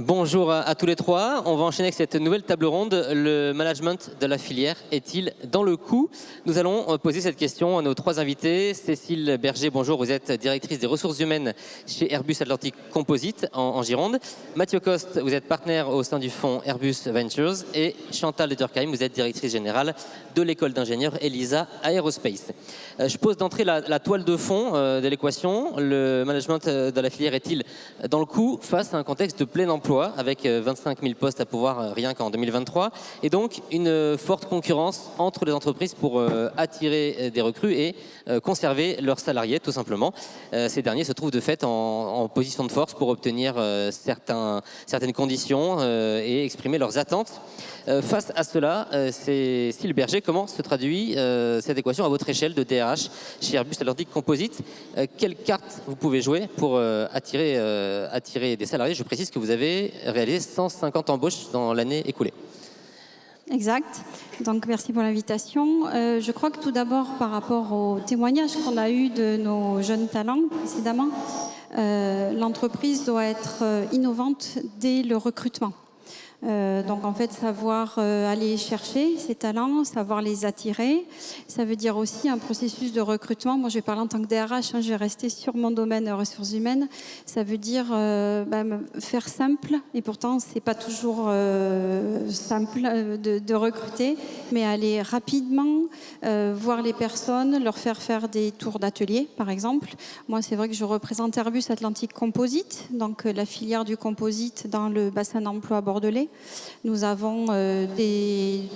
Bonjour à tous les trois. On va enchaîner avec cette nouvelle table ronde. Le management de la filière est-il dans le coup? Nous allons poser cette question à nos trois invités. Cécile Berger, bonjour. Vous êtes directrice des ressources humaines chez Airbus Atlantic Composite en Gironde. Mathieu Coste, vous êtes partenaire au sein du fonds Airbus Ventures. Et Chantal Letterkheim, vous êtes directrice générale de l'école d'ingénieurs ELISA Aerospace. Je pose d'entrée la toile de fond de l'équation. Le management de la filière est-il dans le coup face à un contexte de plein emploi avec 25 000 postes à pourvoir rien qu'en 2023 et donc une forte concurrence entre les entreprises pour attirer des recrues et conserver leurs salariés tout simplement. Ces derniers se trouvent de fait en position de force pour obtenir certaines conditions et exprimer leurs attentes. Face à cela, Cécile Berger, comment se traduit cette équation à votre échelle de DRH chez Airbus Atlantic Composite? Quelle carte vous pouvez jouer pour attirer des salariés? Je précise que vous avez réalisé 150 embauches dans l'année écoulée. Exact. Donc merci pour l'invitation. Je crois que tout d'abord, par rapport au témoignage qu'on a eu de nos jeunes talents précédemment, l'entreprise doit être innovante dès le recrutement. Donc en fait, savoir aller chercher ces talents, savoir les attirer, ça veut dire aussi un processus de recrutement. Moi, je vais parler en tant que DRH, je vais rester sur mon domaine ressources humaines. Ça veut dire faire simple, et pourtant, c'est pas toujours simple de recruter, mais aller rapidement voir les personnes, leur faire des tours d'atelier, par exemple. Moi, c'est vrai que je représente Airbus Atlantic Composite, donc la filière du composite dans le bassin d'emploi bordelais. Nous avons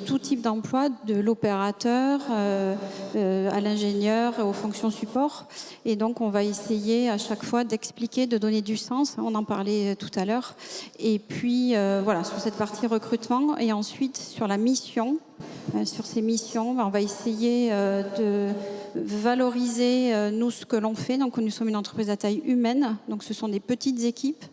tout type d'emploi, de l'opérateur à l'ingénieur, aux fonctions support. Et donc, on va essayer à chaque fois d'expliquer, de donner du sens. On en parlait tout à l'heure. Et puis, voilà, sur cette partie recrutement. Et ensuite, sur la mission. Sur ces missions, on va essayer de valoriser nous ce que l'on fait. Donc nous sommes une entreprise à taille humaine, donc ce sont des petites équipes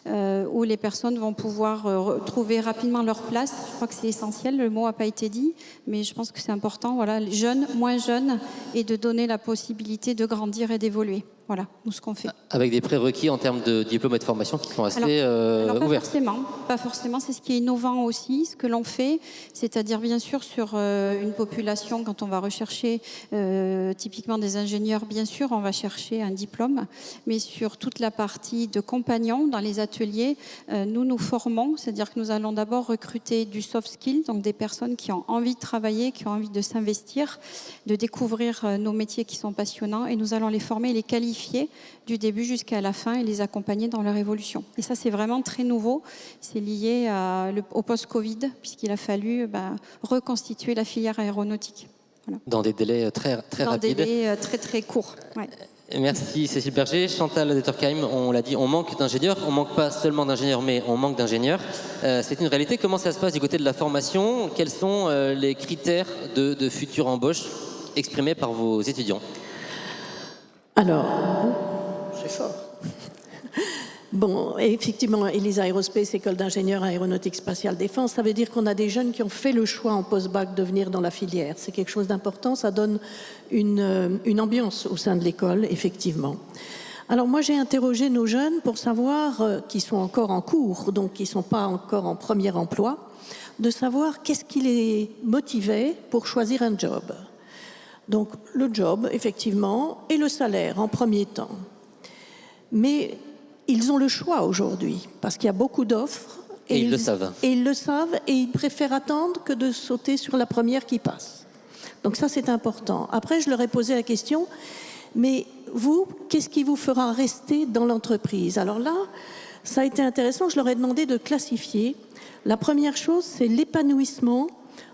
où les personnes vont pouvoir trouver rapidement leur place. Je crois que c'est essentiel, le mot n'a pas été dit, mais je pense que c'est important, voilà, jeunes, moins jeunes, et de donner la possibilité de grandir et d'évoluer. Voilà, nous ce qu'on fait. Avec des prérequis en termes de diplôme et de formation qui sont assez ouverts. Pas forcément, c'est ce qui est innovant aussi, ce que l'on fait, c'est-à-dire bien sûr sur une population, quand on va rechercher typiquement des ingénieurs, bien sûr on va chercher un diplôme, mais sur toute la partie de compagnons dans les ateliers, nous formons, c'est-à-dire que nous allons d'abord recruter du soft skill, donc des personnes qui ont envie de travailler, qui ont envie de s'investir, de découvrir nos métiers qui sont passionnants, et nous allons les former et les qualifier du début jusqu'à la fin et les accompagner dans leur évolution. Et ça, c'est vraiment très nouveau. C'est lié au post-Covid, puisqu'il a fallu reconstituer la filière aéronautique. Voilà. Dans des délais très rapides. Dans des délais très courts. Ouais. Merci Cécile Berger. Chantal Letterkheim, on l'a dit, on manque d'ingénieurs. On manque pas seulement d'ingénieurs, mais on manque d'ingénieurs. C'est une réalité. Comment ça se passe du côté de la formation? Quels sont les critères de future embauche exprimés par vos étudiants? Alors, c'est fort. Bon, effectivement, ELISA Aerospace, école d'ingénieurs aéronautique spatiale défense, ça veut dire qu'on a des jeunes qui ont fait le choix en post-bac de venir dans la filière. C'est quelque chose d'important, ça donne une ambiance au sein de l'école, effectivement. Alors moi, j'ai interrogé nos jeunes pour savoir, qui sont encore en cours, donc qui ne sont pas encore en premier emploi, de savoir qu'est-ce qui les motivait pour choisir un job. Donc le job, effectivement, et le salaire en premier temps. Mais ils ont le choix aujourd'hui, parce qu'il y a beaucoup d'offres. Et ils le savent. Et ils le savent, et ils préfèrent attendre que de sauter sur la première qui passe. Donc ça, c'est important. Après, je leur ai posé la question, mais vous, qu'est-ce qui vous fera rester dans l'entreprise? Alors là, ça a été intéressant, je leur ai demandé de classifier. La première chose, c'est l'épanouissement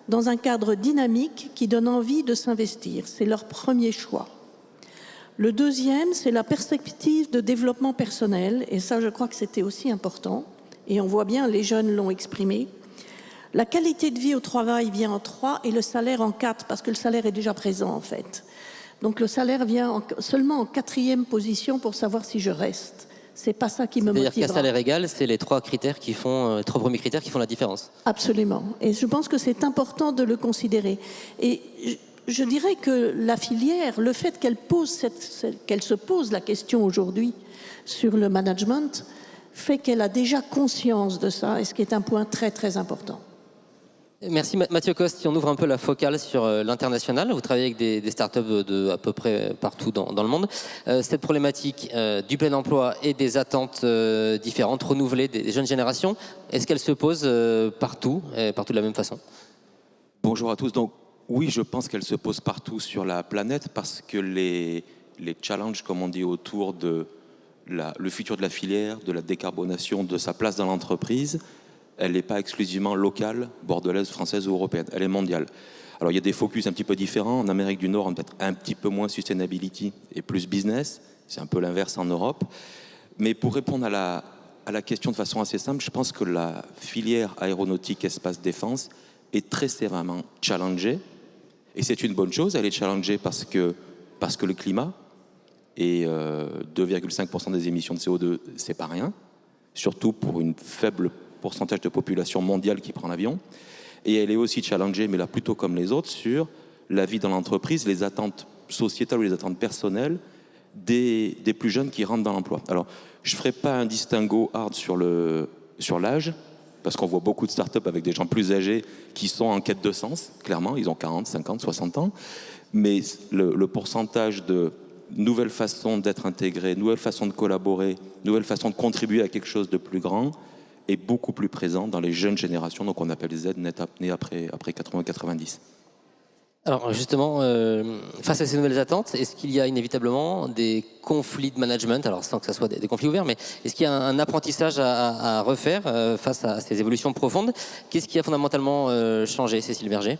dans un cadre dynamique qui donne envie de s'investir. C'est leur premier choix. Le deuxième, c'est la perspective de développement personnel. Et ça, je crois que c'était aussi important. Et on voit bien, les jeunes l'ont exprimé. La qualité de vie au travail vient en 3 et le salaire en 4, parce que le salaire est déjà présent, en fait. Donc le salaire vient seulement en 4e position pour savoir si je reste. C'est pas ça qui me motive. C'est-à-dire qu'à salaire égal, c'est les trois premiers critères qui font la différence. Absolument. Et je pense que c'est important de le considérer. Et je dirais que la filière, le fait qu'elle se pose la question aujourd'hui sur le management, fait qu'elle a déjà conscience de ça, et ce qui est un point très très important. Merci Mathieu Coste. Si on ouvre un peu la focale sur l'international, vous travaillez avec des startups de à peu près partout dans le monde. Cette problématique du plein emploi et des attentes différentes, renouvelées des jeunes générations, est-ce qu'elle se pose partout de la même façon? Bonjour à tous. Donc oui, je pense qu'elle se pose partout sur la planète parce que les challenges, comme on dit, autour de le futur de la filière, de la décarbonation, de sa place dans l'entreprise, elle n'est pas exclusivement locale, bordelaise, française ou européenne. Elle est mondiale. Alors il y a des focus un petit peu différents. En Amérique du Nord, on est peut-être un petit peu moins sustainability et plus business. C'est un peu l'inverse en Europe. Mais pour répondre à la question de façon assez simple, je pense que la filière aéronautique espace-défense est très sévèrement challengée. Et c'est une bonne chose. Elle est challengée parce que le climat et 2,5% des émissions de CO2, c'est pas rien. Surtout pour une faible pourcentage de population mondiale qui prend l'avion. Et elle est aussi challengée, mais là plutôt comme les autres, sur la vie dans l'entreprise, les attentes sociétales ou les attentes personnelles des plus jeunes qui rentrent dans l'emploi. Alors, je ne ferai pas un distinguo hard sur l'âge, parce qu'on voit beaucoup de startups avec des gens plus âgés qui sont en quête de sens, clairement, ils ont 40, 50, 60 ans, mais le pourcentage de nouvelles façons d'être intégrés, nouvelles façons de collaborer, nouvelles façons de contribuer à quelque chose de plus grand, est beaucoup plus présent dans les jeunes générations, donc on appelle Z, nés après 80-90. Alors justement, face à ces nouvelles attentes, est-ce qu'il y a inévitablement des conflits de management, alors sans que ce soit des conflits ouverts, mais est-ce qu'il y a un apprentissage à refaire face à ces évolutions profondes? Qu'est-ce qui a fondamentalement changé, Cécile Berger?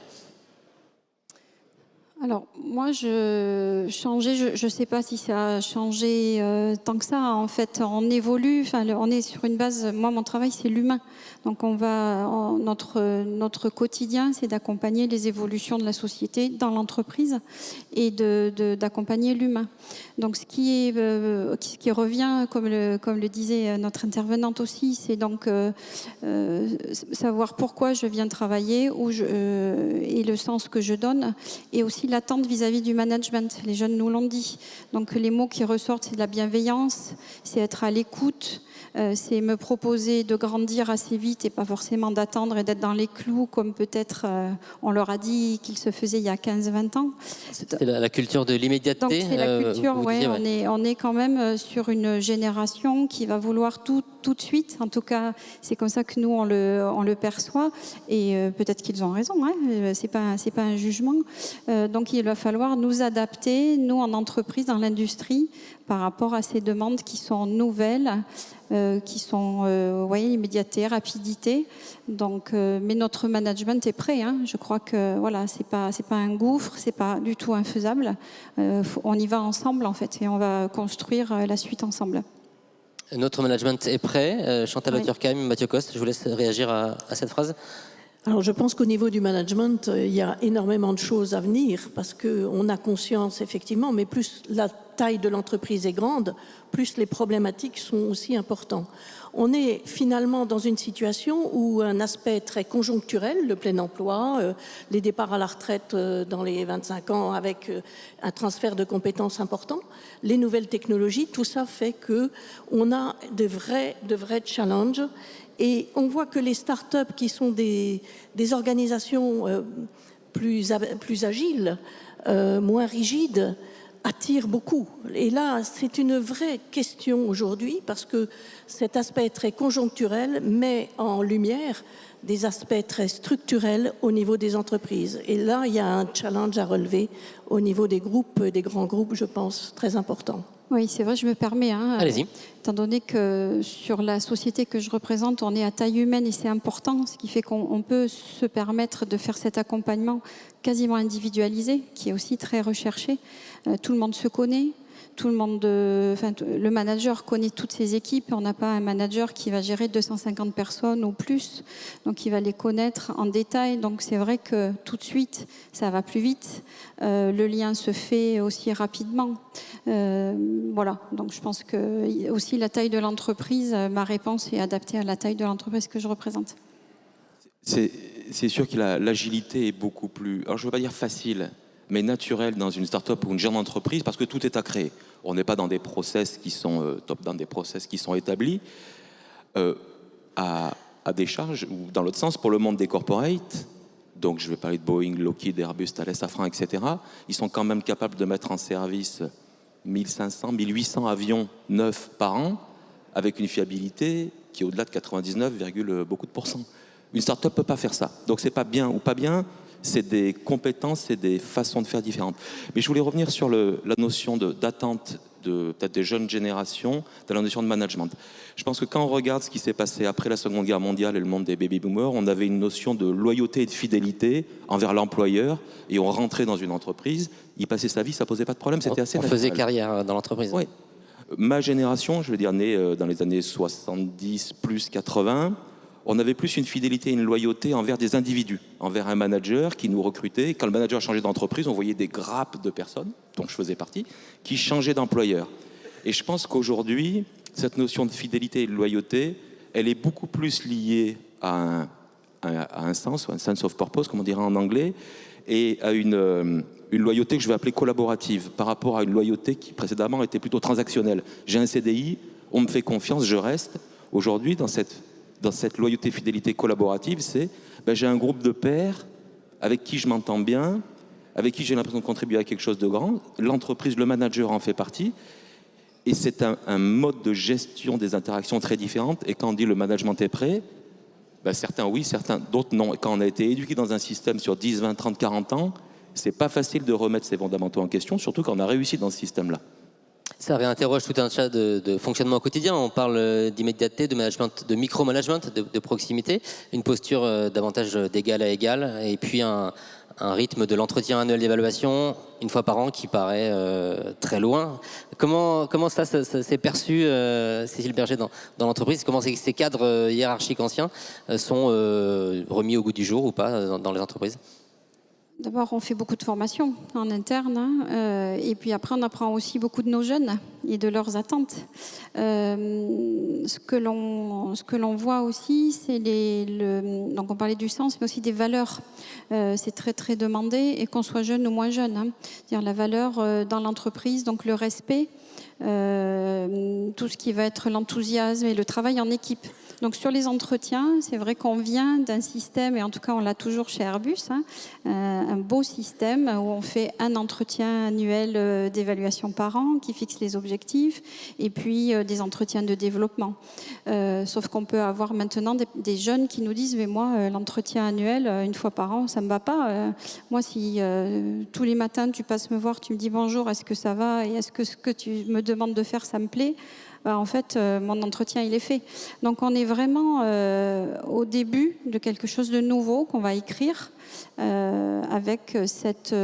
Alors, moi, je ne sais pas si ça a changé tant que ça. En fait, on évolue, on est sur une base, moi, mon travail, c'est l'humain. Donc, notre quotidien, c'est d'accompagner les évolutions de la société dans l'entreprise et d'accompagner l'humain. Donc, ce qui revient, comme le disait notre intervenante aussi, c'est donc savoir pourquoi je viens travailler et le sens que je donne, et aussi l'attente vis-à-vis du management. Les jeunes nous l'ont dit. Donc les mots qui ressortent, c'est de la bienveillance, c'est être à l'écoute, c'est me proposer de grandir assez vite et pas forcément d'attendre et d'être dans les clous comme peut-être on leur a dit qu'il se faisait il y a 15-20 ans. C'est la culture de l'immédiateté. Donc c'est la culture, ouais, on est quand même sur une génération qui va vouloir tout de suite. En tout cas, c'est comme ça que nous on le perçoit, et peut-être qu'ils ont raison, hein, c'est pas un jugement. Donc il va falloir nous adapter, nous en entreprise, dans l'industrie, par rapport à ces demandes qui sont nouvelles, qui sont immédiateté, rapidité. Donc, mais notre management est prêt. Hein. Je crois que voilà, c'est pas un gouffre, c'est pas du tout infaisable. On y va ensemble en fait, et on va construire la suite ensemble. Notre management est prêt. Chantal Oetterkheim, Mathieu Coste, je vous laisse réagir à cette phrase. Alors je pense qu'au niveau du management, il y a énormément de choses à venir, parce qu'on a conscience effectivement, mais plus la taille de l'entreprise est grande, plus les problématiques sont aussi importantes. On est finalement dans une situation où un aspect très conjoncturel, le plein emploi, les départs à la retraite dans les 25 ans avec un transfert de compétences important, les nouvelles technologies, tout ça fait qu'on a de vrais challenges. Et on voit que les startups, qui sont des organisations plus agiles, moins rigides, attirent beaucoup. Et là, c'est une vraie question aujourd'hui, parce que cet aspect très conjoncturel met en lumière des aspects très structurels au niveau des entreprises. Et là, il y a un challenge à relever au niveau des groupes, des grands groupes, je pense, très important. Oui, c'est vrai, je me permets. Allez-y. Étant donné que sur la société que je représente, on est à taille humaine et c'est important, ce qui fait qu'on peut se permettre de faire cet accompagnement quasiment individualisé, qui est aussi très recherché. Tout le monde se connaît. Le manager connaît toutes ses équipes. On n'a pas un manager qui va gérer 250 personnes ou plus, donc il va les connaître en détail. Donc c'est vrai que tout de suite, ça va plus vite. Le lien se fait aussi rapidement. Voilà, donc je pense que aussi la taille de l'entreprise, ma réponse est adaptée à la taille de l'entreprise que je représente. C'est sûr que l'agilité est beaucoup plus, alors je ne veux pas dire facile, mais naturelle dans une start-up ou une jeune entreprise, parce que tout est à créer. On n'est pas dans des process qui sont établis. à des charges, ou dans l'autre sens, pour le monde des corporates, donc je vais parler de Boeing, Lockheed, Airbus, Thales, Safran, etc., ils sont quand même capables de mettre en service 1500, 1800 avions neufs par an, avec une fiabilité qui est au-delà de 99, beaucoup de pourcents. Une start-up ne peut pas faire ça. Donc c'est pas bien ou pas bien, c'est des compétences, c'est des façons de faire différentes. Mais je voulais revenir sur la notion d'attente peut-être des jeunes générations, de la notion de management. Je pense que quand on regarde ce qui s'est passé après la Seconde Guerre mondiale et le monde des baby-boomers, on avait une notion de loyauté et de fidélité envers l'employeur, et on rentrait dans une entreprise, il passait sa vie, ça posait pas de problème, c'était assez naturel. On faisait carrière dans l'entreprise. Oui. Ma génération, je veux dire, née dans les années 70 plus 80, on avait plus une fidélité et une loyauté envers des individus, envers un manager qui nous recrutait. Quand le manager changeait d'entreprise, on voyait des grappes de personnes, dont je faisais partie, qui changeaient d'employeur. Et je pense qu'aujourd'hui, cette notion de fidélité et de loyauté, elle est beaucoup plus liée à un sens, ou un sense of purpose, comme on dirait en anglais, et à une loyauté que je vais appeler collaborative, par rapport à une loyauté qui précédemment était plutôt transactionnelle. J'ai un CDI, on me fait confiance, je reste. Aujourd'hui, dans cette loyauté, fidélité collaborative, c'est j'ai un groupe de pairs avec qui je m'entends bien, avec qui j'ai l'impression de contribuer à quelque chose de grand. L'entreprise, le manager en fait partie. Et c'est un mode de gestion des interactions très différentes. Et quand on dit le management est prêt, certains oui, certains d'autres non. Et quand on a été éduqué dans un système sur 10, 20, 30, 40 ans, c'est pas facile de remettre ses fondamentaux en question, surtout quand on a réussi dans ce système-là. Ça réinterroge tout un tas de fonctionnement au quotidien. On parle d'immédiateté, de management, de micro-management, de proximité, une posture davantage d'égal à égal, et puis un rythme de l'entretien annuel d'évaluation, une fois par an, qui paraît très loin. Comment ça s'est perçu, Cécile Berger, dans l'entreprise? Comment ces cadres hiérarchiques anciens sont remis au goût du jour ou pas dans les entreprises? D'abord, on fait beaucoup de formations en interne, et puis après, on apprend aussi beaucoup de nos jeunes et de leurs attentes. Ce que l'on voit aussi, c'est donc on parlait du sens, mais aussi des valeurs. C'est très très demandé, et qu'on soit jeune ou moins jeune. C'est-à-dire la valeur dans l'entreprise, donc le respect, tout ce qui va être l'enthousiasme et le travail en équipe. Donc sur les entretiens, c'est vrai qu'on vient d'un système, et en tout cas on l'a toujours chez Airbus, un beau système où on fait un entretien annuel d'évaluation par an qui fixe les objectifs, et puis des entretiens de développement. Sauf qu'on peut avoir maintenant des jeunes qui nous disent « mais moi, l'entretien annuel, une fois par an, ça ne me va pas. Moi, si tous les matins tu passes me voir, tu me dis bonjour, est-ce que ça va, et est-ce que ce que tu me demandes de faire, ça me plaît ?» En fait, mon entretien, il est fait. Donc, on est vraiment au début de quelque chose de nouveau qu'on va écrire avec cette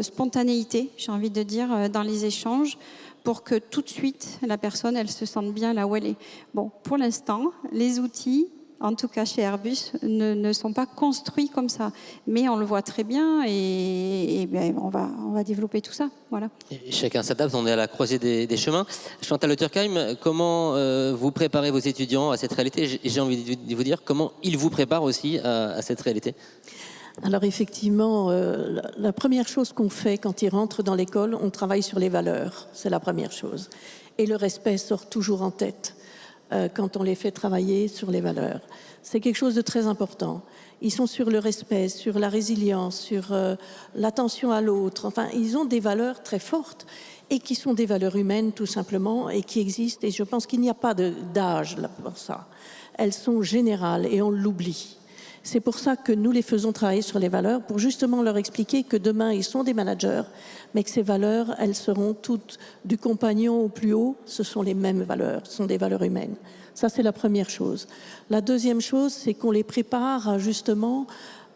spontanéité, j'ai envie de dire, dans les échanges, pour que tout de suite, la personne, elle se sente bien là où elle est. Bon, pour l'instant, les outils, en tout cas chez Airbus, ne sont pas construits comme ça. Mais on le voit très bien, et on va développer tout ça. Voilà. Et chacun s'adapte, on est à la croisée des chemins. Chantal Le Turckheim, comment vous préparez vos étudiants à cette réalité? J'ai envie de vous dire comment ils vous préparent aussi à cette réalité. Alors effectivement, la première chose qu'on fait quand ils rentrent dans l'école, on travaille sur les valeurs. C'est la première chose. Et le respect sort toujours en tête quand on les fait travailler sur les valeurs. C'est quelque chose de très important. Ils sont sur le respect, sur la résilience, sur l'attention à l'autre. Enfin, ils ont des valeurs très fortes et qui sont des valeurs humaines tout simplement, et qui existent. Et je pense qu'il n'y a pas d'âge là pour ça. Elles sont générales et on l'oublie. C'est pour ça que nous les faisons travailler sur les valeurs, pour justement leur expliquer que demain, ils sont des managers, mais que ces valeurs, elles seront toutes, du compagnon au plus haut, ce sont les mêmes valeurs, ce sont des valeurs humaines. Ça, c'est la première chose. La deuxième chose, c'est qu'on les prépare à justement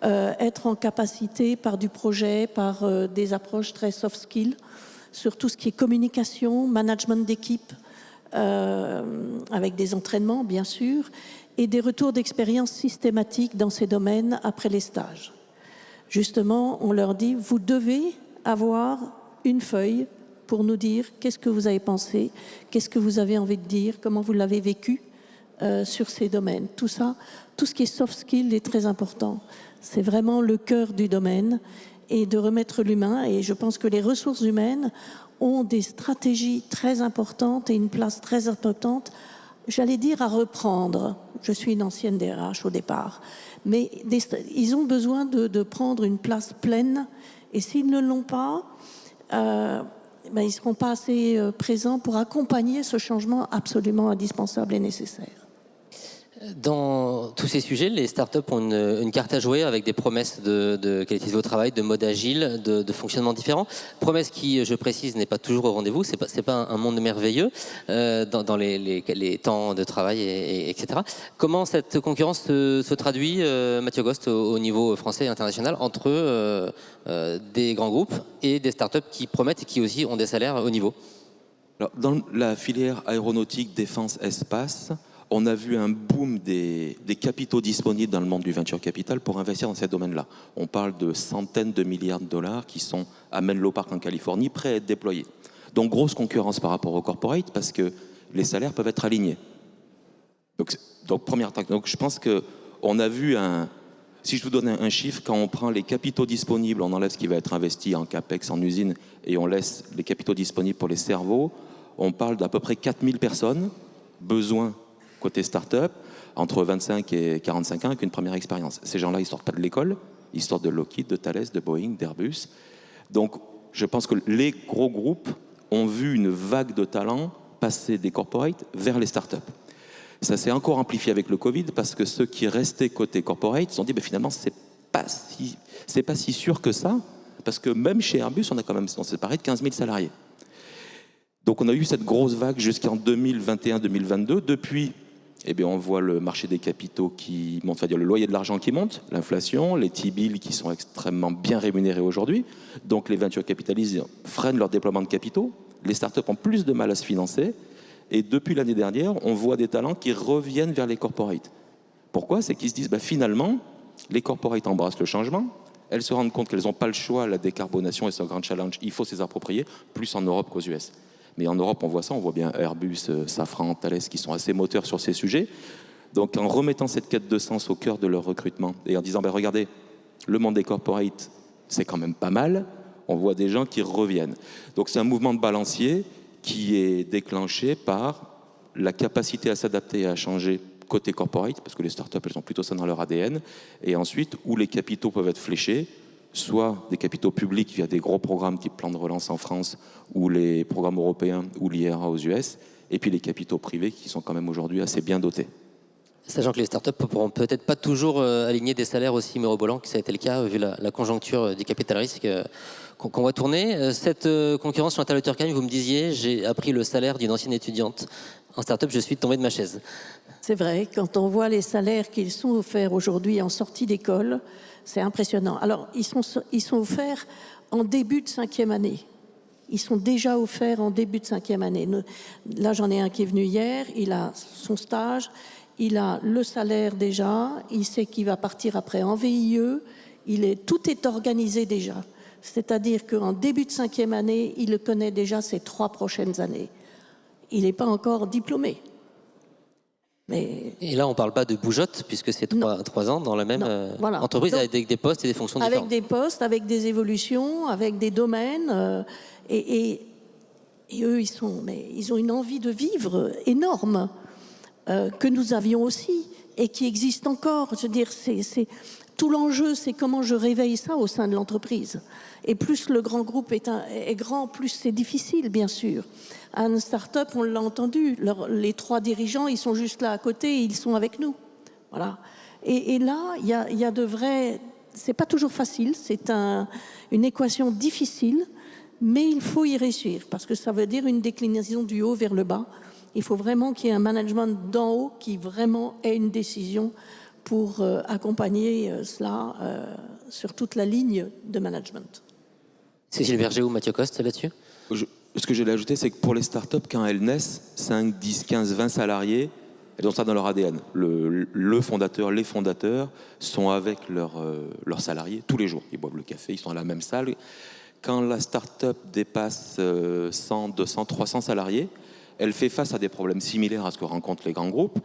être en capacité, par du projet, par des approches très soft skills, sur tout ce qui est communication, management d'équipe, avec des entraînements, bien sûr, et des retours d'expérience systématiques dans ces domaines après les stages. Justement, on leur dit, vous devez avoir une feuille pour nous dire qu'est-ce que vous avez pensé, qu'est-ce que vous avez envie de dire, comment vous l'avez vécu sur ces domaines. Tout ça, tout ce qui est soft skill est très important. C'est vraiment le cœur du domaine, et de remettre l'humain. Et je pense que les ressources humaines ont des stratégies très importantes et une place très importante j'allais dire, à reprendre. Je suis une ancienne DRH au départ. Mais ils ont besoin de prendre une place pleine. Et s'ils ne l'ont pas, ils ne seront pas assez présents pour accompagner ce changement absolument indispensable et nécessaire. Dans tous ces sujets, les startups ont une carte à jouer avec des promesses de qualité de travail, de mode agile, de fonctionnement différent. Promesse qui, je précise, n'est pas toujours au rendez-vous. C'est pas un monde merveilleux dans les temps de travail, etc. Comment cette concurrence se traduit, Mathieu Gost, au niveau français et international, entre des grands groupes et des startups qui promettent et qui aussi ont des salaires au niveau? Alors, dans la filière aéronautique, défense, espace, on a vu un boom des capitaux disponibles dans le monde du venture capital pour investir dans ces domaines-là. On parle de centaines de milliards de dollars qui sont à Menlo Park en Californie, prêts à être déployés. Donc grosse concurrence par rapport au corporate parce que les salaires peuvent être alignés. Donc première attaque. Donc je pense qu'on a vu si je vous donne un chiffre, quand on prend les capitaux disponibles, on enlève ce qui va être investi en capex, en usine, et on laisse les capitaux disponibles pour les cerveaux, on parle d'à peu près 4000 personnes, besoin côté start-up, entre 25 et 45 ans, avec une première expérience. Ces gens-là, ils ne sortent pas de l'école, ils sortent de Lockheed, de Thales, de Boeing, d'Airbus. Donc, je pense que les gros groupes ont vu une vague de talents passer des corporates vers les start-up. Ça s'est encore amplifié avec le Covid, parce que ceux qui restaient côté corporate se sont dit, finalement, c'est pas si sûr que ça, parce que même chez Airbus, on s'est séparé de 15 000 salariés. Donc, on a eu cette grosse vague jusqu'en 2021-2022. Depuis, on voit le marché des capitaux qui monte, c'est-à-dire le loyer de l'argent qui monte, l'inflation, les T-bills qui sont extrêmement bien rémunérés aujourd'hui. Donc les venture capitalistes freinent leur déploiement de capitaux. Les startups ont plus de mal à se financer. Et depuis l'année dernière, on voit des talents qui reviennent vers les corporates. Pourquoi? C'est qu'ils se disent, finalement, les corporates embrassent le changement. Elles se rendent compte qu'elles n'ont pas le choix, la décarbonation est un grand challenge. Il faut s'y approprier, plus en Europe qu'aux US. Mais en Europe, on voit ça, on voit bien Airbus, Safran, Thales qui sont assez moteurs sur ces sujets. Donc en remettant cette quête de sens au cœur de leur recrutement et en disant, regardez, le monde des corporates, c'est quand même pas mal, on voit des gens qui reviennent. Donc c'est un mouvement de balancier qui est déclenché par la capacité à s'adapter et à changer côté corporate, parce que les startups, elles ont plutôt ça dans leur ADN, et ensuite où les capitaux peuvent être fléchés, soit des capitaux publics via des gros programmes type plan de relance en France ou les programmes européens ou l'IRA aux US, et puis les capitaux privés qui sont quand même aujourd'hui assez bien dotés. Sachant que les startups ne pourront peut-être pas toujours aligner des salaires aussi mirobolants que ça a été le cas vu la conjoncture du capital risque qu'on va tourner. Cette concurrence sur Interlocuteur Cannes, vous me disiez, j'ai appris le salaire d'une ancienne étudiante en startup, je suis tombé de ma chaise. C'est vrai, quand on voit les salaires qu'ils sont offerts aujourd'hui en sortie d'école, c'est impressionnant. Alors, ils sont offerts en début de 5e année. Ils sont déjà offerts en début de 5e année. Là, j'en ai un qui est venu hier, il a son stage, il a le salaire déjà, il sait qu'il va partir après en VIE, tout est organisé déjà. C'est-à-dire qu'en début de 5e année, il connaît déjà ses 3 prochaines années. Il n'est pas encore diplômé. Et là, on ne parle pas de bougeotte, puisque c'est 3 ans dans la même entreprise. Donc, avec des postes et des fonctions différentes. Avec des postes, avec des évolutions, avec des domaines. Et eux, ils ont une envie de vivre énorme, que nous avions aussi, et qui existe encore. Je veux dire, tout l'enjeu, c'est comment je réveille ça au sein de l'entreprise. Et plus le grand groupe est grand, plus c'est difficile, bien sûr. À une start-up, on l'a entendu, les 3 dirigeants, ils sont juste là à côté, et ils sont avec nous. Voilà. Et là, il y a de vrais... C'est pas toujours facile, c'est une équation difficile, mais il faut y réussir, parce que ça veut dire une déclinaison du haut vers le bas. Il faut vraiment qu'il y ait un management d'en haut qui vraiment ait une décision pour accompagner cela sur toute la ligne de management. Cécile Berger ou Mathieu Coste là-dessus? Ce que j'allais ajouter, c'est que pour les startups, quand elles naissent, 5, 10, 15, 20 salariés, elles ont ça dans leur ADN. Le fondateur, les fondateurs sont avec leurs salariés tous les jours. Ils boivent le café, ils sont à la même salle. Quand la startup dépasse 100, 200, 300 salariés, elle fait face à des problèmes similaires à ce que rencontrent les grands groupes.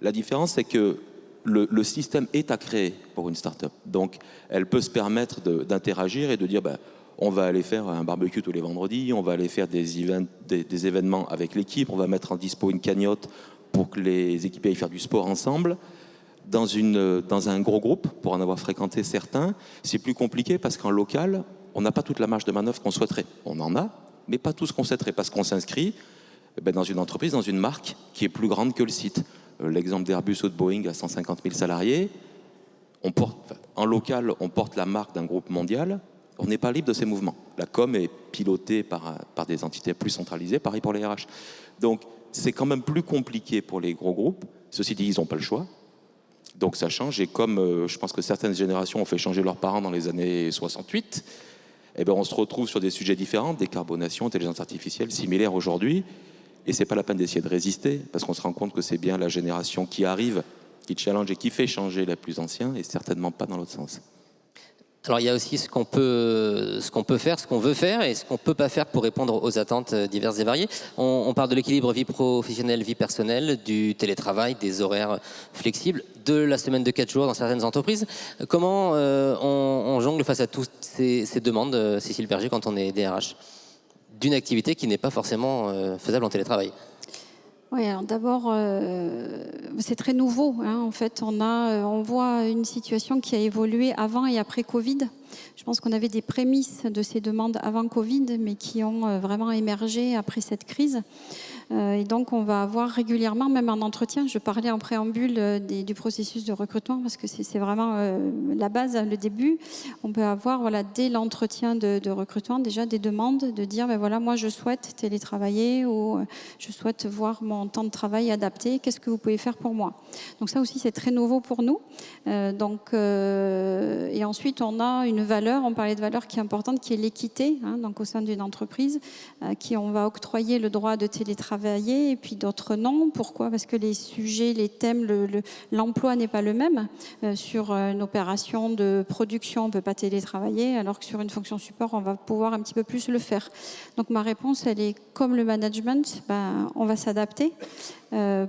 La différence, c'est que le système est à créer pour une startup. Donc, elle peut se permettre d'interagir et de dire on va aller faire un barbecue tous les vendredis, on va aller faire des événements avec l'équipe, on va mettre en dispo une cagnotte pour que les équipes aillent faire du sport ensemble. Dans un gros groupe, pour en avoir fréquenté certains, c'est plus compliqué parce qu'en local, on n'a pas toute la marge de manœuvre qu'on souhaiterait. On en a, mais pas tout ce qu'on souhaiterait parce qu'on s'inscrit dans une entreprise, dans une marque qui est plus grande que le site. L'exemple d'Airbus ou de Boeing à 150 000 salariés, en local, on porte la marque d'un groupe mondial, on n'est pas libre de ces mouvements. La com est pilotée par des entités plus centralisées, pareil pour les RH. Donc, c'est quand même plus compliqué pour les gros groupes. Ceci dit, ils n'ont pas le choix. Donc ça change, et comme je pense que certaines générations ont fait changer leurs parents dans les années 68, eh ben on se retrouve sur des sujets différents, décarbonation, intelligence artificielle, similaires aujourd'hui, et c'est pas la peine d'essayer de résister, parce qu'on se rend compte que c'est bien la génération qui arrive, qui challenge et qui fait changer les plus anciens, et certainement pas dans l'autre sens. Alors il y a aussi ce qu'on peut faire, ce qu'on veut faire et ce qu'on ne peut pas faire pour répondre aux attentes diverses et variées. On parle de l'équilibre vie professionnelle, vie personnelle, du télétravail, des horaires flexibles, de la semaine de 4 jours dans certaines entreprises. Comment on jongle face à toutes ces demandes, Cécile Berger, quand on est DRH, d'une activité qui n'est pas forcément faisable en télétravail? Oui, alors d'abord, c'est très nouveau. En fait, on voit une situation qui a évolué avant et après Covid. Je pense qu'on avait des prémices de ces demandes avant Covid, mais qui ont vraiment émergé après cette crise. Et donc, on va avoir régulièrement, même en entretien, je parlais en préambule du processus de recrutement, parce que c'est vraiment la base, le début. On peut avoir, voilà, dès l'entretien de recrutement, déjà des demandes de dire, ben voilà, moi, je souhaite télétravailler ou je souhaite voir mon temps de travail adapté. Qu'est-ce que vous pouvez faire pour moi? Donc ça aussi, c'est très nouveau pour nous. Et ensuite, on a une valeur, on parlait de valeur qui est importante, qui est l'équité, donc au sein d'une entreprise, qui on va octroyer le droit de télétravailler et puis d'autres non. Pourquoi? Parce que les sujets, les thèmes, l'emploi n'est pas le même. Sur une opération de production, on ne peut pas télétravailler, alors que sur une fonction support, on va pouvoir un petit peu plus le faire. Donc ma réponse, elle est comme le management, on va s'adapter.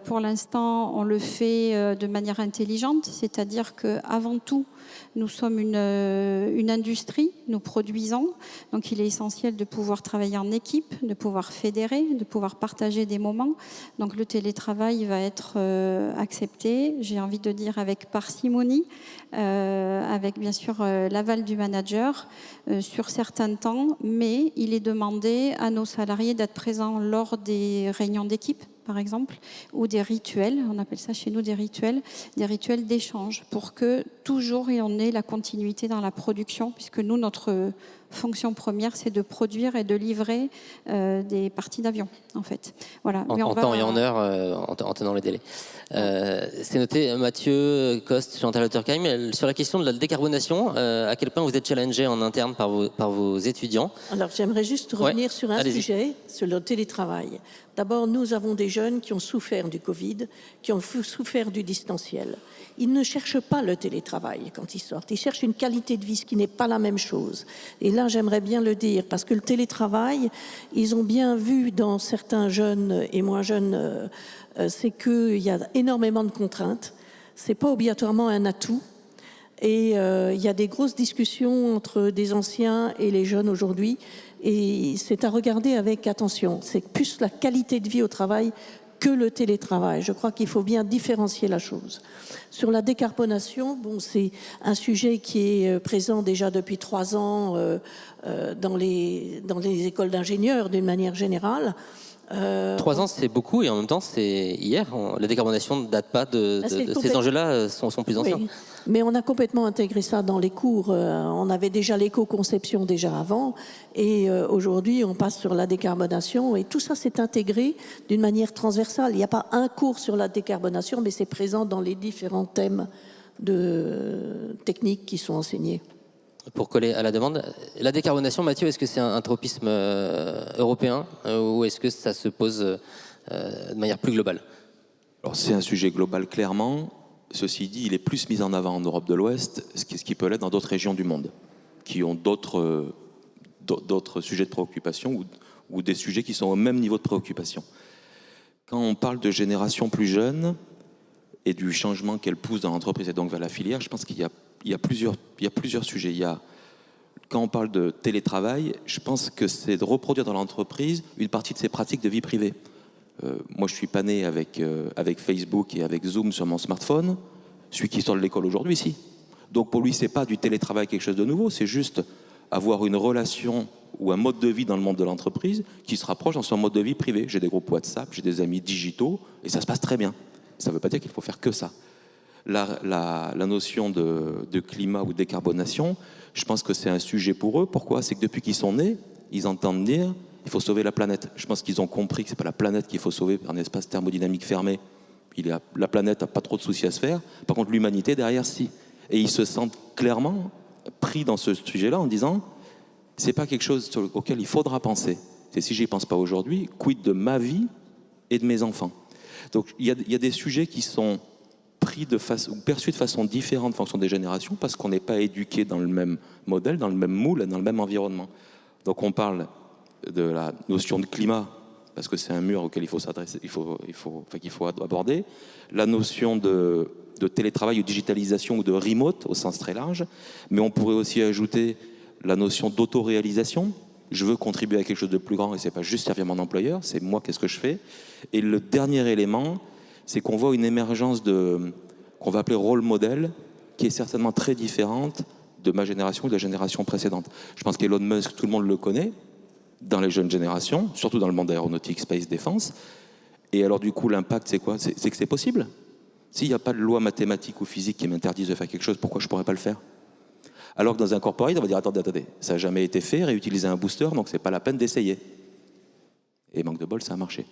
Pour l'instant, on le fait de manière intelligente, c'est-à-dire qu'avant tout, nous sommes une industrie, nous produisons, donc il est essentiel de pouvoir travailler en équipe, de pouvoir fédérer, de pouvoir partager des moments. Donc le télétravail va être accepté, j'ai envie de dire avec parcimonie, avec bien sûr l'aval du manager sur certains temps, mais il est demandé à nos salariés d'être présents lors des réunions d'équipe, par exemple, ou des rituels, on appelle ça chez nous des rituels d'échange, pour que toujours on ait la continuité dans la production, puisque nous, notre fonction première, c'est de produire et de livrer des parties d'avion, en fait. Voilà. En temps et en heure, en tenant les délais. C'est noté, Mathieu Coste, Chantal Hauterkheim, sur la question de la décarbonation, à quel point vous êtes challengé en interne par vos étudiants? Alors, j'aimerais juste revenir sur un sujet, sur le télétravail. D'abord, nous avons des jeunes qui ont souffert du Covid, qui ont souffert du distanciel. Ils ne cherchent pas le télétravail quand ils sortent. Ils cherchent une qualité de vie, ce qui n'est pas la même chose. Et là, j'aimerais bien le dire, parce que le télétravail, ils ont bien vu dans certains jeunes et moins jeunes, c'est qu'il y a énormément de contraintes. C'est pas obligatoirement un atout. Et il y a des grosses discussions entre des anciens et les jeunes aujourd'hui. Et c'est à regarder avec attention. C'est plus la qualité de vie au travail que le télétravail. Je crois qu'il faut bien différencier la chose. Sur la décarbonation, c'est un sujet qui est présent déjà depuis 3 ans dans les écoles d'ingénieurs d'une manière générale. 3 ans, c'est beaucoup, et en même temps, c'est hier. La décarbonation ne date pas de ces enjeux-là, sont plus anciens. Oui. Mais on a complètement intégré ça dans les cours. On avait déjà l'éco-conception déjà avant, et aujourd'hui, on passe sur la décarbonation, et tout ça s'est intégré d'une manière transversale. Il n'y a pas un cours sur la décarbonation, mais c'est présent dans les différents thèmes techniques qui sont enseignés. Pour coller à la demande, la décarbonation, Mathieu, est-ce que c'est un tropisme européen ou est-ce que ça se pose de manière plus globale? Alors c'est un sujet global clairement. Ceci dit, il est plus mis en avant en Europe de l'Ouest, ce qui peut l'être dans d'autres régions du monde, qui ont d'autres sujets de préoccupation ou des sujets qui sont au même niveau de préoccupation. Quand on parle de génération plus jeune et du changement qu'elle pousse dans l'entreprise et donc vers la filière, je pense qu'il y a plusieurs sujets. Quand on parle de télétravail, je pense que c'est de reproduire dans l'entreprise une partie de ses pratiques de vie privée. moi, je suis pas né avec Facebook et avec Zoom sur mon smartphone. Celui qui sort de l'école aujourd'hui, si. Donc pour lui, c'est pas du télétravail quelque chose de nouveau, c'est juste avoir une relation ou un mode de vie dans le monde de l'entreprise qui se rapproche dans son mode de vie privé. J'ai des groupes WhatsApp, j'ai des amis digitaux, et ça se passe très bien. Ça ne veut pas dire qu'il faut faire que ça. La notion de climat ou de décarbonation, je pense que c'est un sujet pour eux. Pourquoi? C'est que depuis qu'ils sont nés, ils entendent dire il faut sauver la planète. Je pense qu'ils ont compris que ce n'est pas la planète qu'il faut sauver par un espace thermodynamique fermé. La planète n'a pas trop de soucis à se faire. Par contre, l'humanité, derrière, si. Et ils se sentent clairement pris dans ce sujet-là en disant c'est pas quelque chose auquel il faudra penser. C'est si j'y pense pas aujourd'hui, quid de ma vie et de mes enfants. Donc il y a des sujets qui sont pris ou perçus de façon différente en fonction des générations parce qu'on n'est pas éduqué dans le même modèle, dans le même moule, dans le même environnement. Donc on parle de la notion de climat parce que c'est un mur auquel il faut s'adresser, qu'il faut aborder. La notion de télétravail ou digitalisation ou de remote au sens très large, mais on pourrait aussi ajouter la notion d'autoréalisation. Je veux contribuer à quelque chose de plus grand et c'est pas juste servir mon employeur, c'est moi, qu'est-ce que je fais. Et le dernier élément, c'est qu'on voit une émergence qu'on va appeler rôle modèle, qui est certainement très différente de ma génération ou de la génération précédente. Je pense qu'Elon Musk, tout le monde le connaît, dans les jeunes générations, surtout dans le monde aéronautique, space, défense. Et alors du coup, l'impact, c'est quoi? C'est que c'est possible. S'il n'y a pas de loi mathématique ou physique qui m'interdise de faire quelque chose, pourquoi je ne pourrais pas le faire? Alors que dans un corporate, on va dire attendez, ça n'a jamais été fait, réutiliser un booster, donc c'est pas la peine d'essayer. Et manque de bol, ça a marché.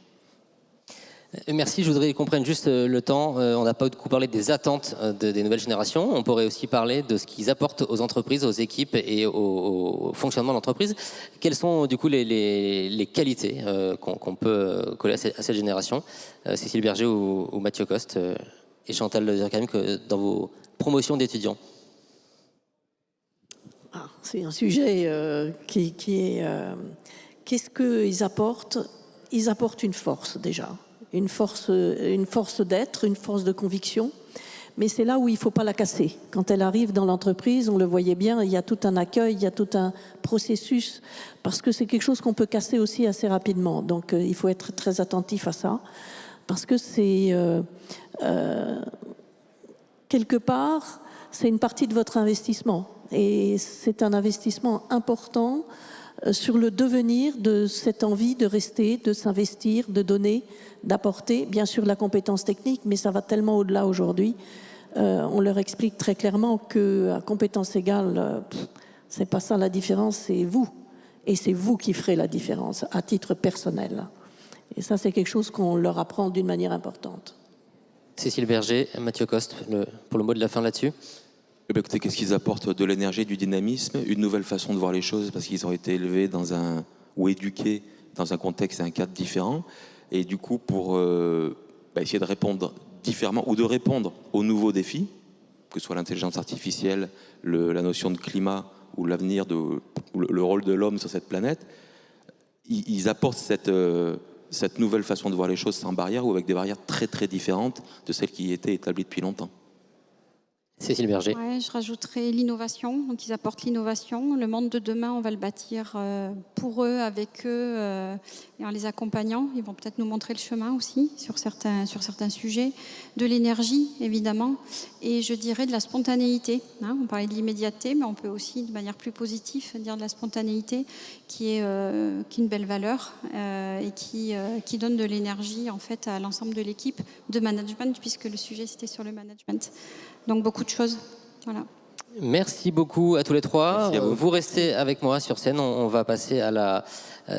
Merci, je voudrais qu'on prenne juste le temps. On n'a pas beaucoup parlé des attentes des nouvelles générations. On pourrait aussi parler de ce qu'ils apportent aux entreprises, aux équipes et au fonctionnement de l'entreprise. Quelles sont du coup les qualités qu'on peut coller à cette génération? Cécile Berger ou Mathieu Coste et Chantal Zerkheim, dans vos promotions d'étudiants. C'est un sujet qui est... Qu'est-ce qu'ils apportent? Ils apportent une force déjà. Une force d'être, une force de conviction, mais c'est là où il ne faut pas la casser. Quand elle arrive dans l'entreprise, on le voyait bien, il y a tout un accueil, il y a tout un processus, parce que c'est quelque chose qu'on peut casser aussi assez rapidement. Donc il faut être très attentif à ça, parce que c'est quelque part, c'est une partie de votre investissement, et c'est un investissement important sur le devenir de cette envie de rester, de s'investir, de donner, d'apporter, bien sûr la compétence technique, mais ça va tellement au-delà aujourd'hui. On leur explique très clairement qu'à compétence égale, c'est pas ça la différence, c'est vous. Et c'est vous qui ferez la différence à titre personnel. Et ça, c'est quelque chose qu'on leur apprend d'une manière importante. Cécile Berger, Mathieu Coste, pour le mot de la fin là-dessus. Eh bien, écoutez, qu'est-ce qu'ils apportent? De l'énergie, du dynamisme, une nouvelle façon de voir les choses parce qu'ils ont été élevés ou éduqués dans un contexte et un cadre différent. Et du coup, pour essayer de répondre différemment ou de répondre aux nouveaux défis, que ce soit l'intelligence artificielle, la notion de climat ou l'avenir, le rôle de l'homme sur cette planète, ils apportent cette nouvelle façon de voir les choses sans barrière ou avec des barrières très très différentes de celles qui étaient établies depuis longtemps. Cécile Berger. Ouais, je rajouterais l'innovation. Donc, ils apportent l'innovation. Le monde de demain, on va le bâtir pour eux, avec eux, et en les accompagnant. Ils vont peut-être nous montrer le chemin aussi sur certains sujets. De l'énergie, évidemment. Et je dirais de la spontanéité. On parlait de l'immédiateté, mais on peut aussi, de manière plus positive, dire de la spontanéité, qui est une belle valeur et qui donne de l'énergie, en fait, à l'ensemble de l'équipe de management, puisque le sujet, c'était sur le management. Donc beaucoup de choses. Voilà. Merci beaucoup à tous les trois. Vous restez avec moi sur scène. On va passer à la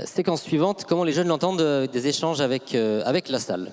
séquence suivante. Comment les jeunes l'entendent, des échanges avec la salle.